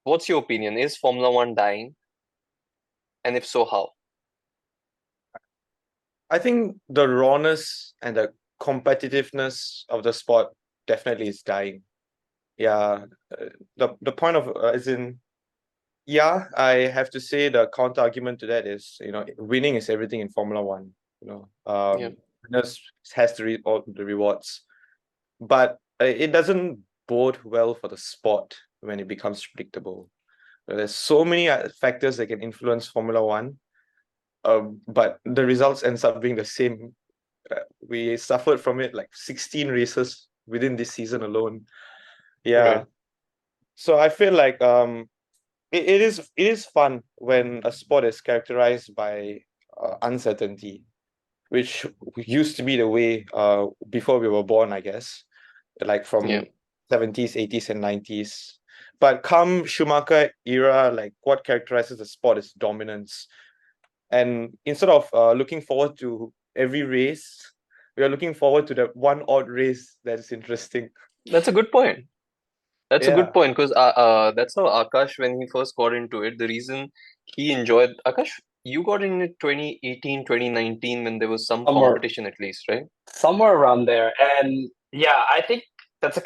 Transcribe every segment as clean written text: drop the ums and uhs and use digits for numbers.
What's your opinion? Is Formula One dying? And if so, how? I think the rawness and the competitiveness of the sport definitely is dying. Yeah, the point of as in yeah, I have to say the counter argument to that is winning is everything in Formula One. Yeah. Winners has to reap all the rewards, but it doesn't bode well for the sport when it becomes predictable. There's so many factors that can influence Formula One, but the results ends up being the same. We suffered from it like 16 races within this season alone. Right. Yeah. So I feel like it is fun when a sport is characterized by uncertainty, which used to be the way before we were born, I guess, like Yeah. from 70s, 80s, and 90s. But come Schumacher era, like what characterizes the sport is dominance. And instead of looking forward to every race, we are looking forward to the one odd race that is interesting. That's a good point. That's a good Yeah. point because that's how Akash, when he first got into it, the reason he enjoyed Akash, you got in it 2018, 2019 when there was some somewhere competition at least, right? somewhere around there. And yeah, I think that's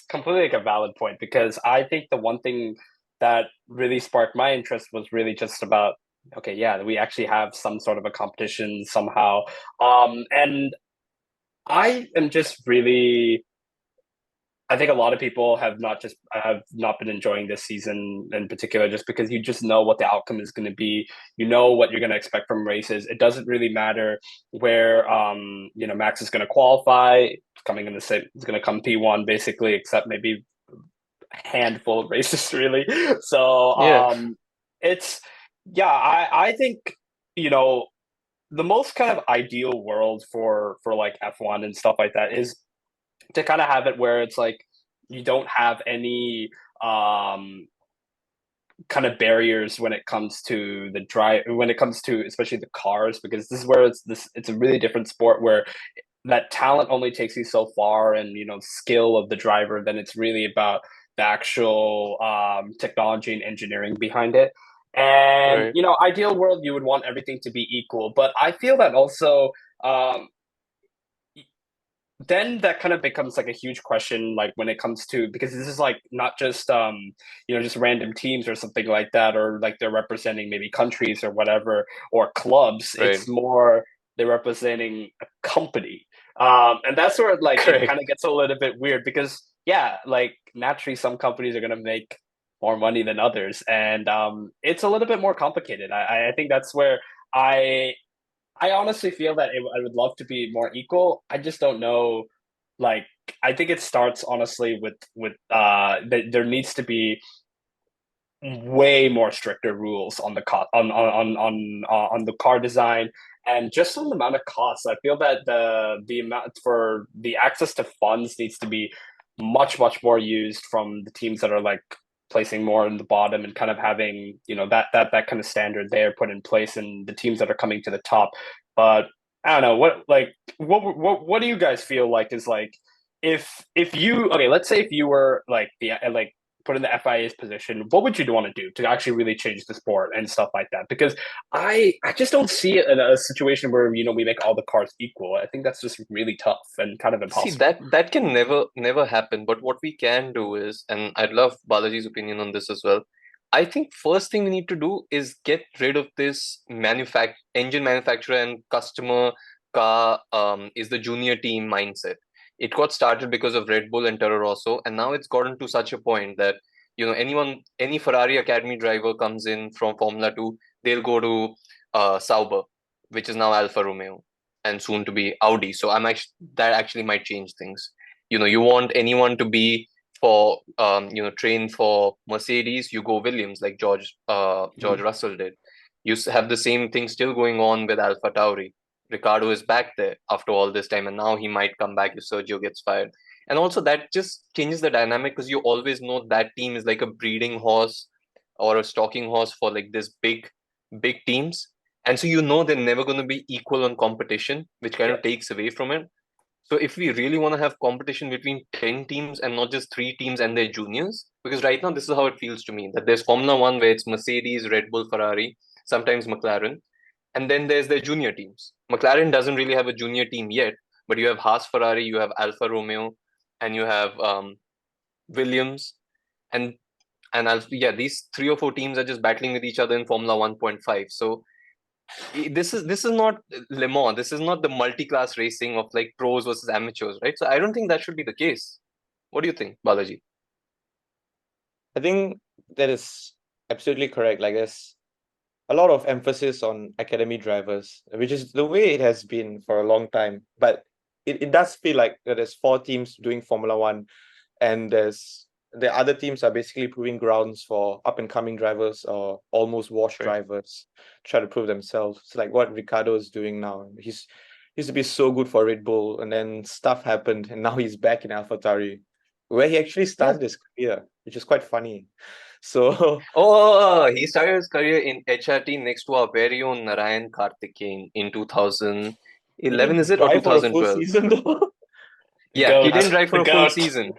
completely like a valid point because I think the one thing that really sparked my interest was really just about okay, yeah, we actually have some sort of a competition somehow. And I am just really I think a lot of people have not been enjoying this season in particular just because you just know what the outcome is going to be. You know what you're going to expect from races. It doesn't really matter where Max is going to qualify. Coming in the same, it's going to come P1 basically, except maybe a handful of races really. So Yeah. it's yeah, I think you know the most kind of ideal world for like F1 and stuff like that is to kind of have it where it's like you don't have any kind of barriers when it comes to the drive when it comes to especially the cars because this is where it's a really different sport where that talent only takes you so far and skill of the driver then it's really about the actual technology and engineering behind it and Right. ideal world you would want everything to be equal but I feel that also um, then that kind of becomes like a huge question like when it comes to because this is like not just just random teams or something like that or like they're representing maybe countries or whatever or clubs it's Right. more they're representing a company and that's where like it kind Correct. of gets a little bit weird because yeah like naturally some companies are going to make more money than others and it's a little bit more complicated I think that's where I I honestly feel that I would love to be more equal. I just don't know. Like, I think it starts honestly with there needs to be way more stricter rules on the on the car design and just on the amount of costs. I feel that the amount for the access to funds needs to be much more used from the teams that are like placing more in the bottom and kind of having that kind of standard there put in place and the teams that are coming to the top. But I don't know what do you guys feel like is like if you okay let's say if you were like the like put in the FIA's position, what would you want to do to actually really change the sport and stuff like that? Because I just don't see it in a situation where we make all the cars equal. I think that's just really tough and kind of See, impossible. that can never happen. But what we can do is, and I'd love Balaji's opinion on this as well. I think first thing we need to do is get rid of this engine manufacturer and customer car is the junior team mindset. It got started because of Red Bull and Toro Rosso, and now it's gotten to such a point that any Ferrari Academy driver comes in from Formula 2, they'll go to Sauber, which is now Alfa Romeo and soon to be Audi. So that actually might change things. You want anyone to be for train for Mercedes, you go Williams like George Mhm. Russell did. Have the same thing still going on with alphatauri. Ricardo is back there after all this time, and now he might come back if Sergio gets fired. And also that just changes the dynamic because you always know that team is like a breeding horse or a stalking horse for like this big teams, and so they're never going to be equal on competition, which kind Yeah. of takes away from it. So if we really want to have competition between 10 teams and not just 3 teams and their juniors, because right now this is how it feels to me, that there's Formula One where it's Mercedes, Red Bull, Ferrari, sometimes McLaren, and then there's their junior teams. McLaren doesn't really have a junior team yet, but you have Haas Ferrari, you have Alfa Romeo, and you have Williams, and yeah, these 3 or 4 teams are just battling with each other in Formula 1.5. So this is not Le Mans. This is not the multi-class racing of like pros versus amateurs, right? So I don't think that should be the case. What do you think, Balaji? I think that is absolutely correct. Like there's a lot of emphasis on academy drivers, which is the way it has been for a long time. But it does feel like there's 4 teams doing Formula One, and the other teams are basically proving grounds for up and coming drivers or almost washed drivers try to prove themselves. It's like what Ricardo is doing now. He's he used to be so good for Red Bull, and then stuff happened, and now he's back in alphatauri, where he actually started his career, which is quite funny. So He started his career in HRT next to our very own Narayan Karthikeyan in did he 2011, is it, or drive for a full 2012? season though? Yeah, he Goat, didn't drive for the a full goat, season.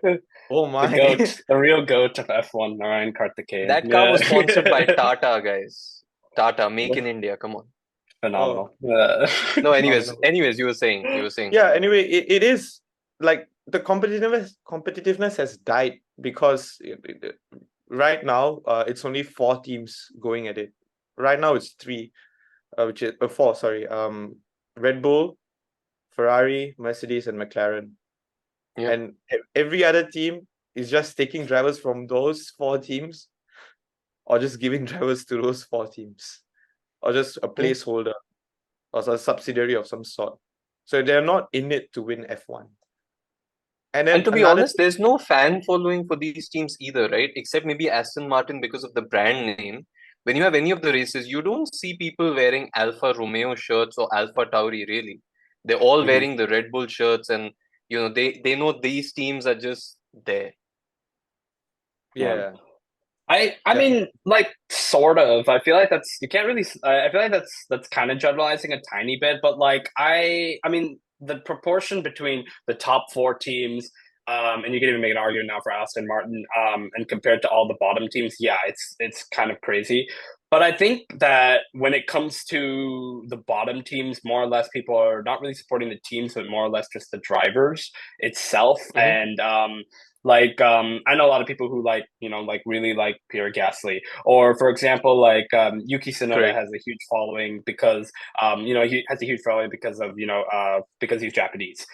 Oh the my. goat, the real goat of F1, Narayan Karthikeyan. That car was sponsored by Tata, guys. Tata, make in India. Come on. Phenomenal. No, Phenomenal. anyways, you were saying. Yeah, anyway, it is like the competitiveness has died because right now it's only 4 teams going at it. Right now it's 3, which is 4, sorry. Red Bull, Ferrari, Mercedes, and McLaren. Yeah. And every other team is just taking drivers from those 4 teams, or just giving drivers to those 4 teams, or just a placeholder or a subsidiary of some sort. So they're not in it to win F1. And then And to be another honest, there's no fan following for these teams either, right? Except maybe Aston Martin because of the brand name. When you have any of the races, you don't see people wearing Alfa Romeo shirts or Alpha Tauri, really. They're all Mhm. wearing the Red Bull shirts, and they know these teams are just there. Yeah. I mean, like, sort of. I feel like that's you can't really. I feel like that's kind of generalizing a tiny bit, but like I mean, the proportion between the top 4 teams, and you can even make an argument now for Aston Martin, and compared to all the bottom teams, yeah, it's kind of crazy. But I think that when it comes to the bottom teams, more or less, people are not really supporting the teams, but more or less just the drivers itself, and I know a lot of people who like really like Pierre Gasly, or for example Yuki Tsunoda Correct. has a huge following because he has a huge following because of because he's Japanese,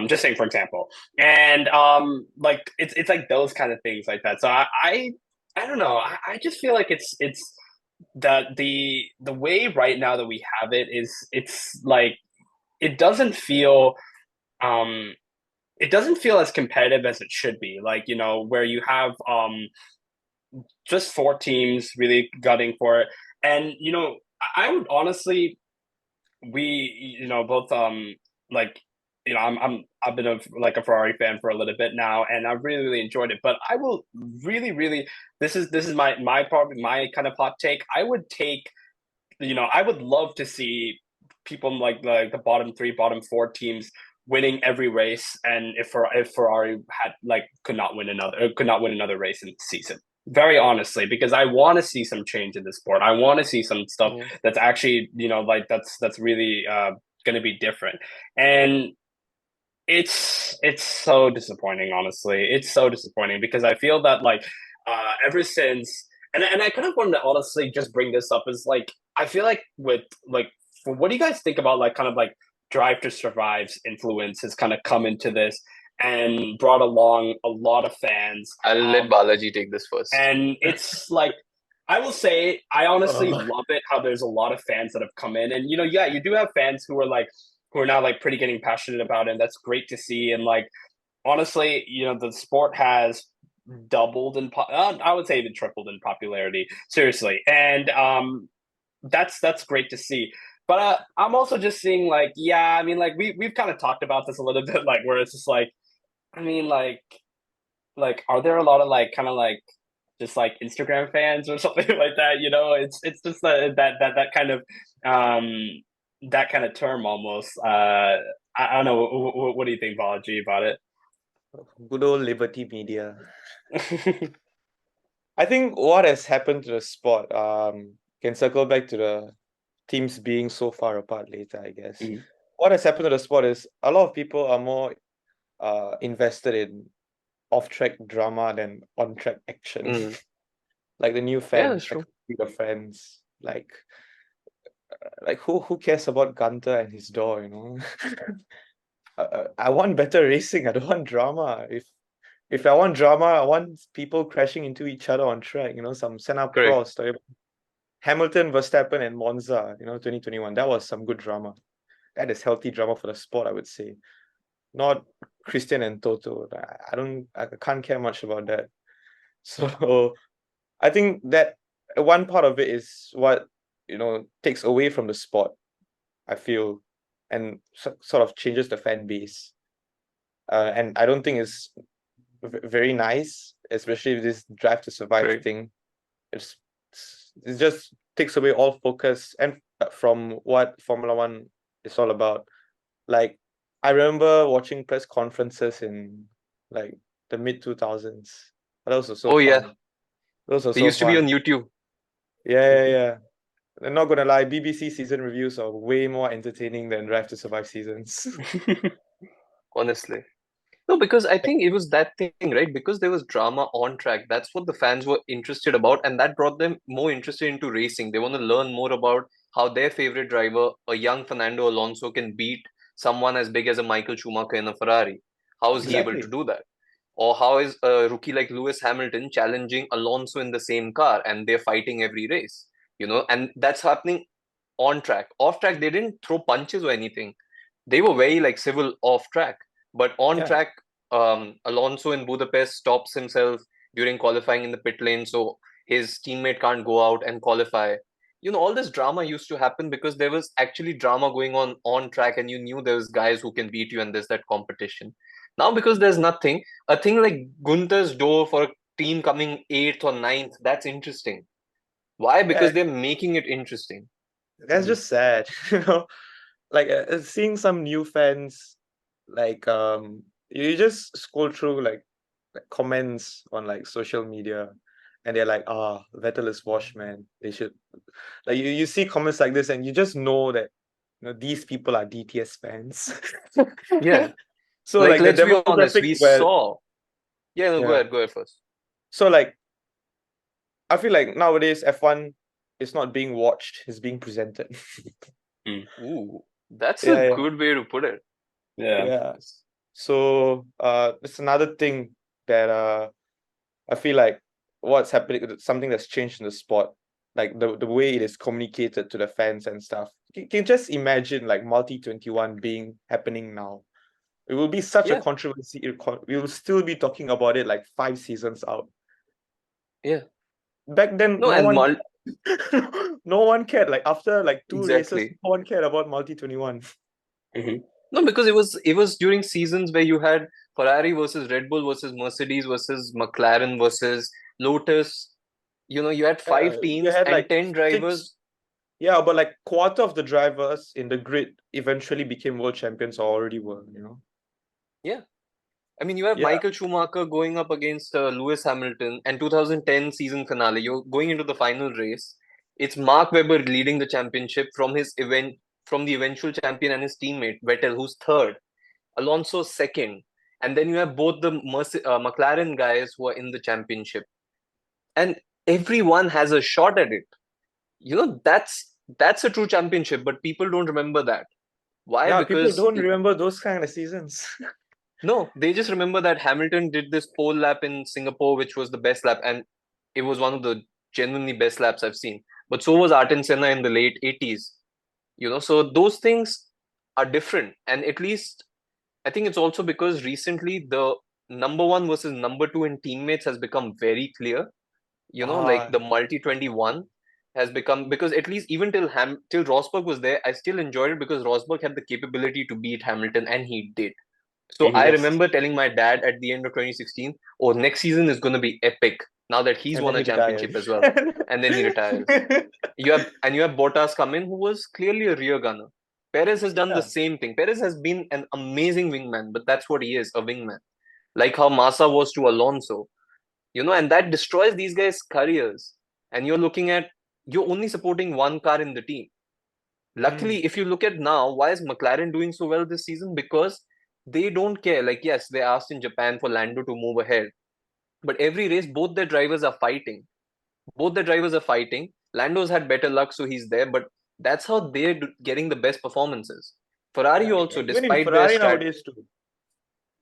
just saying for example. And like it's like those kind of things like that. So I don't know, I just feel like it's that the way right now that we have it is it's like it doesn't feel um it doesn't feel as competitive as it should be. Like, where you have just 4 teams really gutting for it. And, I would honestly, both like, I've been a Ferrari fan for a little bit now, and I've really, really enjoyed it. But I will really, really, this is my probably my kind of hot take. I would take, I would love to see people like the bottom 4 teams winning every race, and if Ferrari had could not win another race in the season. Very honestly, because I want to see some change in the sport. I want to see some stuff that's actually that's really going to be different. And it's so disappointing, honestly. It's so disappointing because I feel that ever since, and I kind of wanted to honestly just bring this up is like I feel like with what do you guys think about kind of Drive to Survive's influence has kind of come into this and brought along a lot of fans. I'll let Balaji take this first. And it's like I will say I honestly love it how there's a lot of fans that have come in, and you do have fans who are now pretty getting passionate about it, and that's great to see. And honestly, the sport has doubled in I would say even tripled in popularity, seriously. And that's great to see. But I'm also just seeing I mean we've kind of talked about this a little bit, where it's just I mean are there a lot of kind of just Instagram fans or something like that? It's just that kind of term almost. I don't know. What do you think, Balaji, about it? Good old Liberty Media. I think what has happened to the sport, can circle back to the teams being so far apart later, I guess. Mhm. What has happened to the sport is a lot of people are more invested in off-track drama than on-track action. Mm. Like the new Yeah, fans, that's like true. the friends, like who cares about Gunter and his door, you know? I want better racing. I don't want drama. If I want drama, I want people crashing into each other on track, you know, some Senna Correct. Prost, or Hamilton, Verstappen, and Monza, you know, 2021. That was some good drama. That is healthy drama for the sport, I would say. Not Christian and Toto. I can't care much about that. So I think that one part of it is what, you know, takes away from the sport, I feel, and sort of changes the fan base. And I don't think it's very nice, especially with this drive to survive Correct. thing. It's it just takes away all focus and from what Formula One is all about. Like I remember watching press conferences in like the mid 2000s. Those were so Oh yeah, fun. Those were they so used to be on fun. YouTube. Yeah. I'm not gonna lie, BBC season reviews are way more entertaining than Drive to Survive seasons. Honestly. No, because I think it was that thing, right? Because there was drama on track. That's what the fans were interested about, and that brought them more interested into racing. They want to learn more about how their favorite driver, a young Fernando Alonso, can beat someone as big as a Michael Schumacher in a Ferrari. How is he able to Exactly. do that? Or how is a rookie like Lewis Hamilton challenging Alonso in the same car and they're fighting every race? And that's happening on track. Off track, they didn't throw punches or anything. They were very like civil off track, but on Yeah. track, Alonso in Budapest stops himself during qualifying in the pit lane, so his teammate can't go out and qualify. All this drama used to happen because there was actually drama going on track, and you knew there was guys who can beat you, and there's that competition. Now, because there's nothing, a thing like Gunther's door for a team coming eighth or ninth, that's interesting. Why? Yeah, Because they're making it interesting. that's just sad. You know, like seeing some new fans, like you just scroll through like comments on like social media, and they're like, ah, Vettel is washed, man. They should like you see comments like this, and you just know that these people are DTS fans. Yeah. So Like, like the let's be honest, demographic we where saw. Yeah, no, yeah. go ahead first. So like I feel like nowadays F1 is not being watched, it's being presented. Ooh, that's a Yeah. good way to put it. Yeah. So it's another thing that I feel like what's happening, something that's changed in the sport, like the way it is communicated to the fans and stuff. You can just imagine like multi 21 being happening now. It will be such a Yeah, controversy. We will still be talking about it like 5 seasons out. yeah. Back then, No, and no one cared. Like after like 2 races, exactly. no one cared about multi 21. No, because it was during seasons where you had Ferrari versus Red Bull versus Mercedes versus McLaren versus Lotus. You had five You teams had and like 10 six. drivers. Yeah, but like quarter of the drivers in the grid eventually became world champions or already were, you know? Yeah. I mean, you have Yeah. Michael Schumacher going up against Lewis Hamilton, and 2010 season finale. You're going into the final race. It's Mark Webber leading the championship from the eventual champion and his teammate Vettel, who's third. Alonso second, and then you have both the McLaren guys who are in the championship, and everyone has a shot at it. That's a true championship, but people don't remember that. Why? Yeah, people Because don't remember those kind of seasons. no, they just remember that Hamilton did this pole lap in Singapore, which was the best lap, and it was one of the genuinely best laps I've seen. But so was Art and Senna in the late 80s. So those things are different, and at least I think it's also because recently the number one versus number two in teammates has become very clear. Like Ah, the multi 21 has become, because at least even till Rosberg was there, I still enjoyed it because Rosberg had the capability to beat Hamilton, and he did. So I yes. remember telling my dad at the end of 2016, "Oh, next season is going to be epic." Now that he's And then won a he retired. championship as well, and then he retires. You have Bottas come in, who was clearly a rear gunner. Perez has done the Yeah. same thing. Perez has been an amazing wingman, but that's what he is, a wingman. Like how Massa was to Alonso, and that destroys these guys' careers. And you're only supporting one car in the team. Mm. Luckily, if you look at now, why is McLaren doing so well this season? Because they don't care. Like, yes, they asked in Japan for Lando to move ahead, but every race, both their drivers are fighting. Both the drivers are fighting. Lando's had better luck, so he's there, but that's how they're getting the best performances. Ferrari Yeah, also, even in despite their Ferrari nowadays too.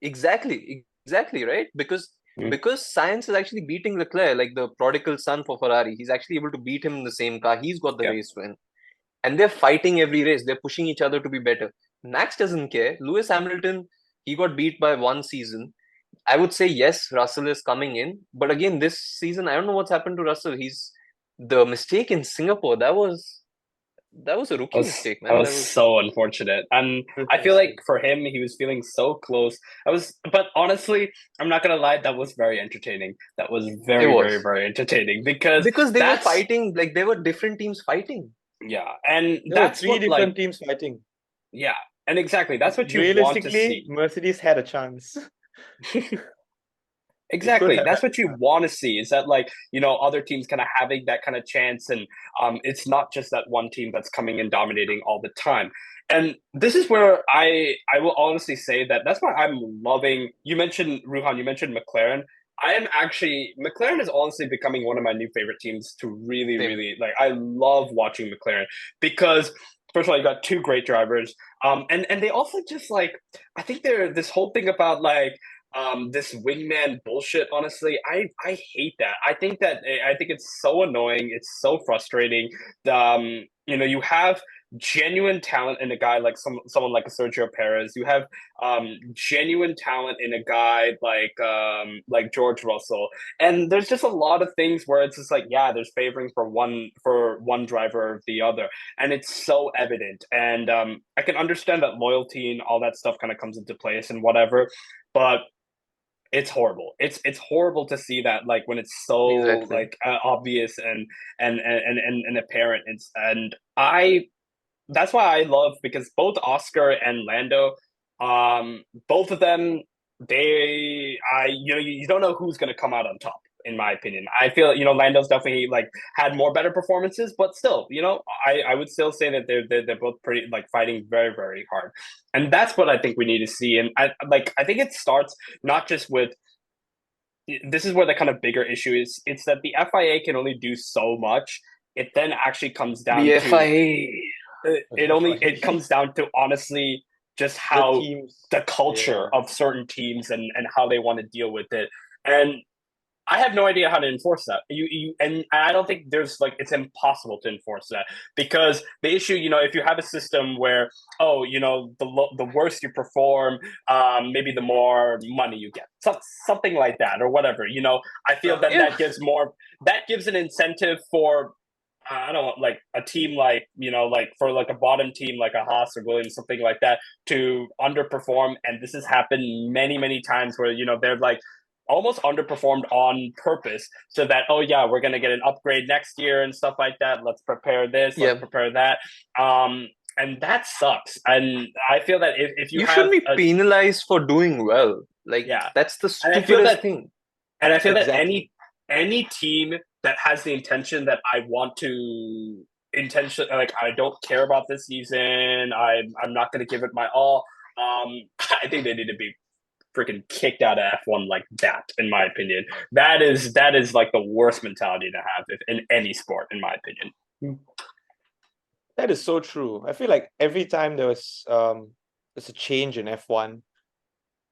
exactly, right? Because Mm. Sainz is actually beating Leclerc, like the prodigal son for Ferrari. He's actually able to beat him in the same car. He's got the Yeah. race win, and they're fighting every race. They're pushing each other to be better. Max doesn't care. Lewis Hamilton, he got beat by one season. I would say yes, Russell is coming in, but again, this season I don't know what's happened to Russell. He's the mistake in Singapore. That was a rookie mistake, That man. was so unfortunate. And I feel like for him, he was feeling so close. But honestly, I'm not gonna lie, that was very entertaining. That was It very, very, was very entertaining because because they were that's fighting, like there were different teams fighting. yeah, and There were that's three what like different teams fighting. yeah, and exactly that's what you want to Realistically, see. Mercedes had a chance. They could Exactly. have That's had what a you chance. want to see is that like, other teams kind of having that kind of chance and it's not just that one team that's coming and dominating all the time. And this is where I will honestly say that that's why I'm loving you mentioned Ruhan, you mentioned McLaren. I am actually McLaren is honestly becoming one of my new favorite teams to really, Same. really like I love watching McLaren because first of all, you got two great drivers. And they also just like I think they're this whole thing about like this wingman bullshit, honestly, I hate that. I think it's so annoying, it's so frustrating. You have genuine talent in a guy like someone like a Sergio Perez. You have genuine talent in a guy like George Russell. And there's just a lot of things where it's just like, yeah, there's favoring for one driver or the other. And it's so evident. And I can understand that loyalty and all that stuff kind of comes into place and whatever. But it's horrible. It's horrible to see that like when it's so Exactly. like obvious and apparent. And I that's why I love because both Oscar and Lando, both of them, you don't know who's gonna come out on top. In my opinion, I feel Lando's definitely like had more better performances, but still, I would still say that they're both pretty like fighting very very hard, and that's what I think we need to see. And I think it starts not just with this is where the kind of bigger issue is. It's that the FIA can only do so much. It then actually comes down The to FIA. it comes down to honestly just The how teams. the Yeah. culture of certain teams and how they want to deal with it. And I have no idea how to enforce that. And I don't think there's like it's impossible to enforce that because the issue, if you have a system where the worse you perform, maybe the more money you get, something like that or whatever. I feel that Yeah. that gives an incentive for I don't know, like a team like for like a bottom team like a Haas or Williams, something like that, to underperform. And this has happened many, many times where, they're like almost underperformed on purpose so that, oh yeah, we're going to get an upgrade next year and stuff like that. Let's prepare this, let's Yeah. prepare that. And that sucks. And I feel that if you You have shouldn't be penalized for doing well. Like yeah, that's the and I feel stupidest that thing. and I feel that Exactly. any team that has the intention that I want to intention like I don't care about this season, I'm not going to give it my all. I think they need to be freaking kicked out of F1 like that. In my opinion, that is like the worst mentality to have in any sport, in my opinion. That is so true. I feel like every time there's a change in F1,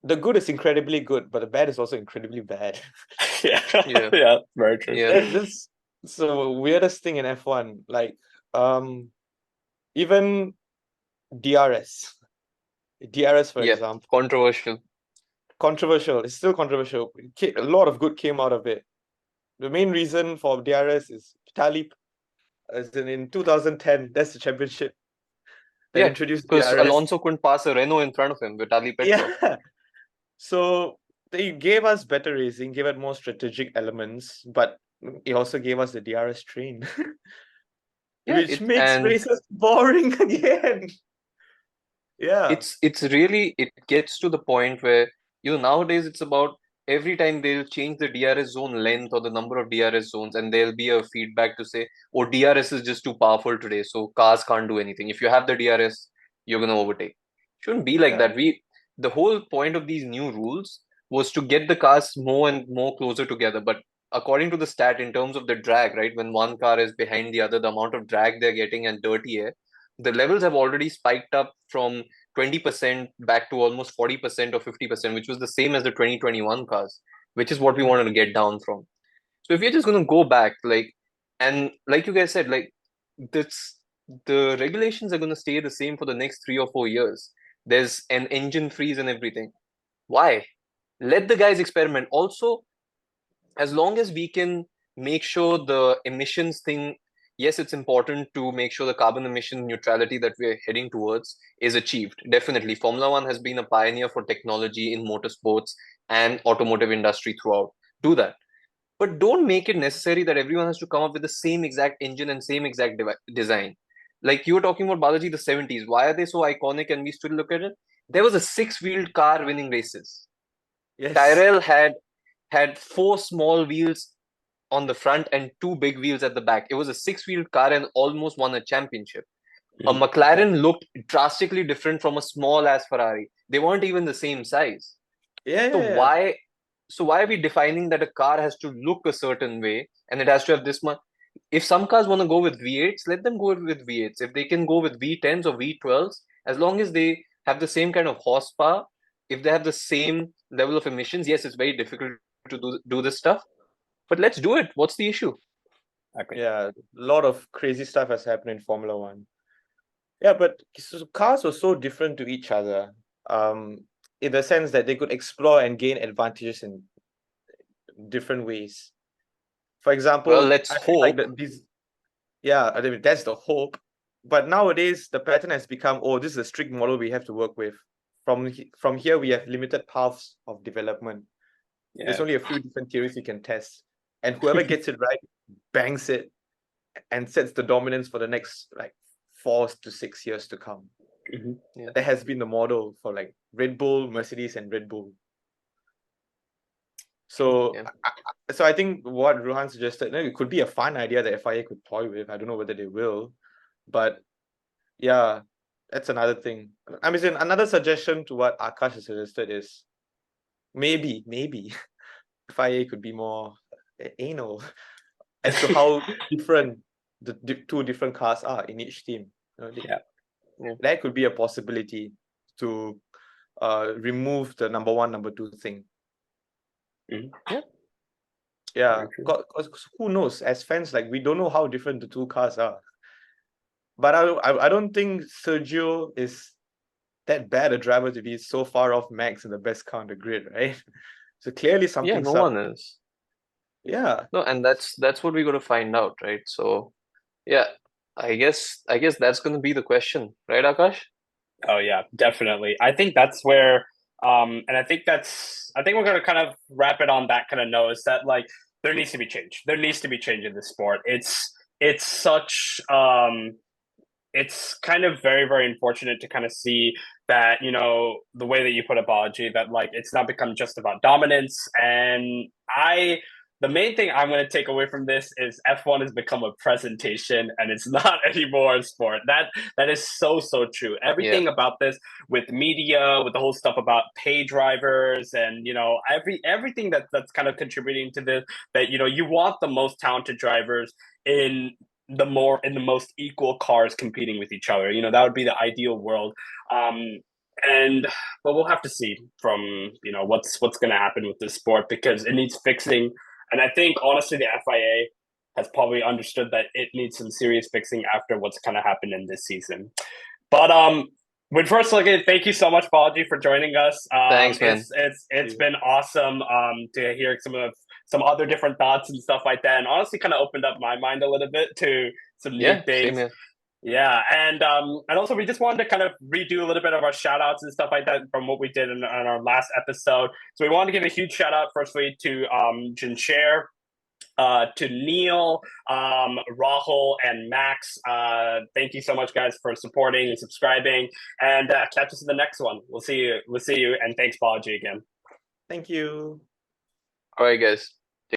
the good is incredibly good, but the bad is also incredibly bad. Yeah, Yeah. yeah, very true. Yeah. This so weirdest thing in F1, like even DRS. DRS, for Yeah. example, Controversial. controversial. It's still controversial. A lot of good came out of it. The main reason for DRS is Vitali, as in 2010, that's the championship that Yeah. introduced Because DRS. Alonso couldn't pass a Renault in front of him, Vitaly Petrov. Yeah. So they gave us better racing, gave it more strategic elements, but it also gave us the DRS train, Yeah. which makes And races boring again. Yeah, It gets to the point where, nowadays it's about every time they'll change the DRS zone length or the number of DRS zones, and there'll be a feedback to say, oh, DRS is just too powerful today, so cars can't do anything. If you have the DRS, you're gonna overtake. Shouldn't be like yeah, that. The whole point of these new rules was to get the cars more and more closer together. But according to the stat, in terms of the drag, right, when one car is behind the other, the amount of drag they're getting and dirty air, the levels have already spiked up from 20% back to almost 40% or 50%, which was the same as the 2021 cars, which is what we wanted to get down from. So if you're just going to go back, and like you guys said, this, the regulations are going to stay the same for the next 3 or 4 years. There's an engine freeze and everything. Why? Let the guys experiment. Also, as long as we can make sure the emissions thing, yes, it's important to make sure the carbon emission neutrality that we're heading towards is achieved. Definitely, Formula One has been a pioneer for technology in motorsports and automotive industry throughout. Do that, but don't make it necessary that everyone has to come up with the same exact engine and same exact design. Like you were talking about Balaji, the 70s. Why are they so iconic and we still look at it? There was a six-wheeled car winning races. yes, Tyrrell had four small wheels on the front and two big wheels at the back. It was a six-wheeled car and almost won a championship. A Mhm. McLaren looked drastically different from a small ass Ferrari. They weren't even the same size. yeah, So yeah, yeah, why are we defining that a car has to look a certain way and it has to have this much? If some cars want to go with V8s, let them go with V8s. If they can go with V10s or V12s, as long as they have the same kind of horsepower, if they have the same level of emissions, yes, it's very difficult to do this stuff, but let's do it. What's the issue? Okay. yeah. A lot of crazy stuff has happened in Formula One. Yeah, but cars were so different to each other. In the sense that they could explore and gain advantages in different ways. For Well, example, let's I feel like hope. these, yeah, I mean that's the hope. But nowadays the pattern has become, oh, this is a strict model we have to work with. From here we have limited paths of development. There's Yeah. only a few different theories you can test, and whoever gets it right banks it and sets the dominance for the next like 4 to 6 years to come. Mhm. Yeah. That has been the model for like Red Bull, Mercedes, and Red Bull. So, Yeah. so I think what Rohan suggested, it could be a fun idea that FIA could toy with. I don't know whether they will, but yeah, that's another thing. I mean, another suggestion to what Akash has suggested is maybe FIA could be more anal as to how different the two different cars are in each team. Yeah. Yeah. That could be a possibility to remove the number one, number two thing. Mhm. Yeah, Very true. because who knows? As fans, like we don't know how different the two cars are. But I don't think Sergio is that bad a driver to be so far off Max in the best car on the grid, right? So clearly Yeah, something's no up. one is. Yeah, No, and that's what we got to find out, right? So yeah, I guess that's gonna be the question, right, Akash? Oh yeah, definitely. I think that's where and I think we're gonna kind of wrap it on that kind of note is that like there needs to be change. There needs to be change in the sport. It's such it's kind of very very unfortunate to kind of see that the way that you put apology that like it's not become just about dominance and I the main thing I'm going to take away from this is F1 has become a presentation and it's not anymore a sport. That is so true. Yeah. Everything about this with media, with the whole stuff about pay drivers and everything that's kind of contributing to this that you want the most talented drivers in the most equal cars competing with each other. That would be the ideal world. And but we'll have to see from what's going to happen with this sport because it needs fixing. And I think honestly, the FIA has probably understood that it needs some serious fixing after what's kind of happened in this season. But when first looking, thank you so much, Balaji, for joining us. Thanks, man. It's been awesome to hear some other different thoughts and stuff like that, and honestly, kind of opened up my mind a little bit to some new Yeah, same things. here. Yeah, and also we just wanted to kind of redo a little bit of our shout outs and stuff like that from what we did in our last episode. So we wanted to give a huge shout out firstly to Jinshare to Neil, Rahul, and Max. Thank you so much, guys, for supporting and subscribing. And catch us in the next one. We'll see you. And thanks, Balaji, again. Thank you. All right, guys.